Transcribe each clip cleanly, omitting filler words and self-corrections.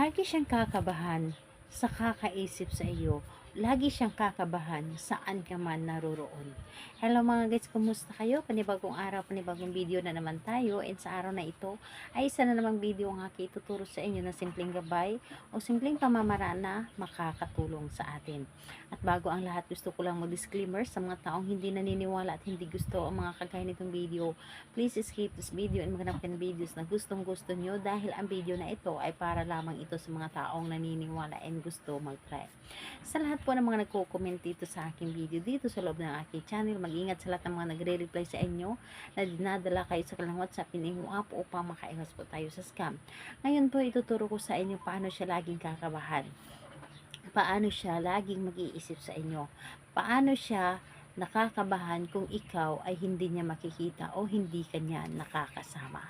Lagi siyang kakabahan sa kakaisip sa iyo. Lagi siyang kakabahan saan ka man naroroon. Hello mga guys, kumusta kayo? Panibagong araw, panibagong video na naman tayo. And sa araw na ito ay isa na namang video ang aking ituturo sa inyo na simpleng gabay o simpleng pamamaraan na makakatulong sa atin. At bago ang lahat, gusto ko lang mag-disclaimer sa mga taong hindi naniniwala at hindi gusto ang mga kagaya nitong video. Please skip this video and maghanap ka ng videos na gustong gusto nyo dahil ang video na ito ay para lamang ito sa mga taong naniniwala and gusto mag-try. Sa lahat po ng mga nagko-comment dito sa aking video, dito sa loob ng aking channel, mag-ingat sa lahat ng mga nagre-reply sa inyo na dinadala kayo sa kanilang WhatsApp, pinimo up upang makaiwas po tayo sa scam. Ngayon po, ituturo ko sa inyo paano siya laging kakabahan. Paano siya laging mag-iisip sa inyo. Paano siya nakakabahan kung ikaw ay hindi niya makikita o hindi kanya nakakasama.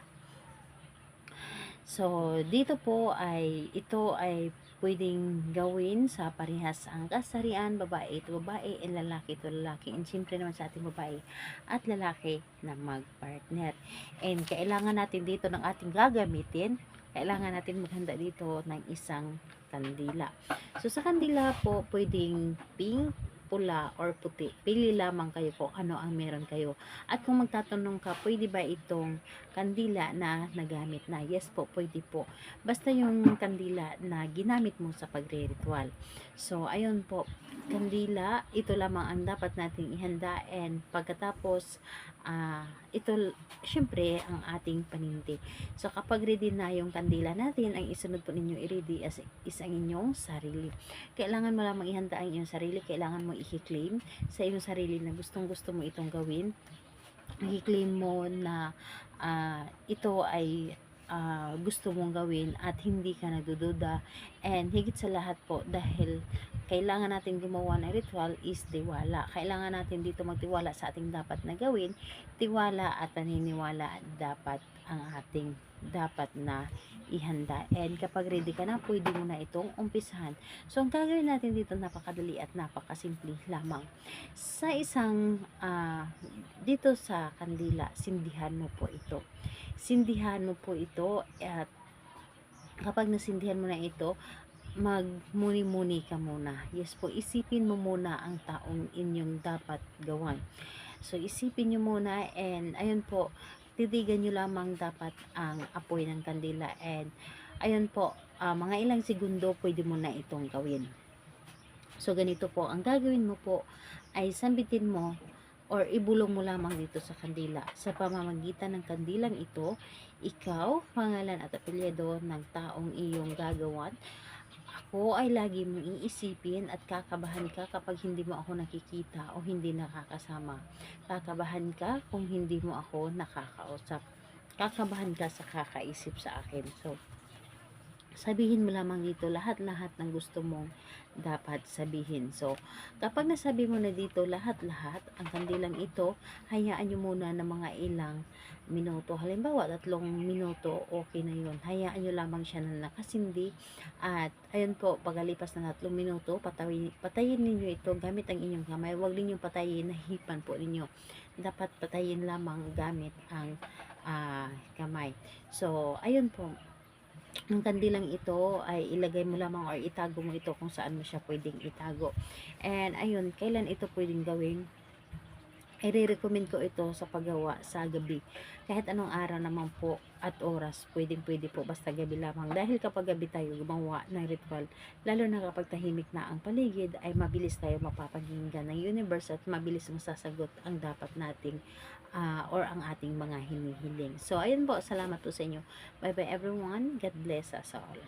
So, dito po ay, ito ay pwedeng gawin sa parehas ang kasarian, babae ito babae, and lalaki ito lalaki, and siyempre naman sa ating babae at lalaki na mag-partner. And kailangan natin dito ng ating gagamitin, kailangan natin maghanda dito ng isang kandila. So, sa kandila po, pwedeng pink, pula or puti. Pili lamang kayo kung ano ang meron kayo. At kung magtatanong ka, pwede ba itong kandila na nagamit na? Yes po, pwede po. Basta yung kandila na ginamit mo sa pagre-ritual. So, ayun po, kandila, ito lamang ang dapat nating ihanda, and pagkatapos, ito, syempre, ang ating paninti. So, kapag ready na yung kandila natin, ang isunod po ninyo i-ready as isang inyong sarili. Kailangan mo lamang ihanda ang inyong sarili, kailangan mo i-claim sa iyong sarili na gustong gusto mo itong gawin. I-claim mo na ito ay gusto mong gawin at hindi ka nagdududa, and higit sa lahat po, dahil kailangan natin gumawa ng ritual is tiwala. Kailangan natin dito magtiwala sa ating dapat na gawin. Tiwala at paniniwala dapat ang ating dapat na ihanda. And kapag ready ka na, pwede mo na itong umpisahan. So, ang gagawin natin dito napakadali at napakasimple lamang. Sa isang dito sa kandila, sindihan mo po ito. Sindihan mo po ito, at kapag nasindihan mo na ito, magmuni-muni ka muna. Yes po, isipin mo muna ang taong inyong dapat gawan. So, isipin nyo muna, and ayun po, titigan nyo lamang dapat ang apoy ng kandila, and ayun po, mga ilang segundo pwede mo na itong gawin. So, ganito po, ang gagawin mo po ay sambitin mo or ibulong mo lamang dito sa kandila. Sa pamamagitan ng kandilang ito, ikaw, pangalan at apelyido ng taong iyong gagawan, ako ay lagi mong iisipin at kakabahan ka kapag hindi mo ako nakikita o hindi nakakasama. Kakabahan ka kung hindi mo ako nakakausap. Kakabahan ka sa kakaisip sa akin. So, sabihin mo lamang dito lahat-lahat ng gusto mong dapat sabihin. So, kapag nasabi mo na dito lahat-lahat, ang kandilang ito, hayaan nyo muna ng mga ilang minuto. Halimbawa, 3 minuto, okay na yun. Hayaan nyo lamang siya na nakasindi. At, ayun po, pagalipas ng 3 minuto, patayin ninyo ito gamit ang inyong kamay. Huwag ninyong patayin, nahipan po ninyo. Dapat patayin lamang gamit ang kamay. So, ayun po, ang kandilang ito ay ilagay mo lamang or itago mo ito kung saan mo siya pwedeng itago. And ayun, kailan ito pwedeng gawin? I-recommend ko ito sa paggawa sa gabi. Kahit anong araw naman po at oras, pwede po, basta gabi lamang. Dahil kapag gabi tayo gumawa ng ritual, lalo na kapag tahimik na ang paligid, ay mabilis tayo mapapakinggan ng universe at mabilis masasagot ang dapat nating or ang ating mga hinihiling. So, ayun po, salamat po sa inyo. Bye bye everyone. God bless us all.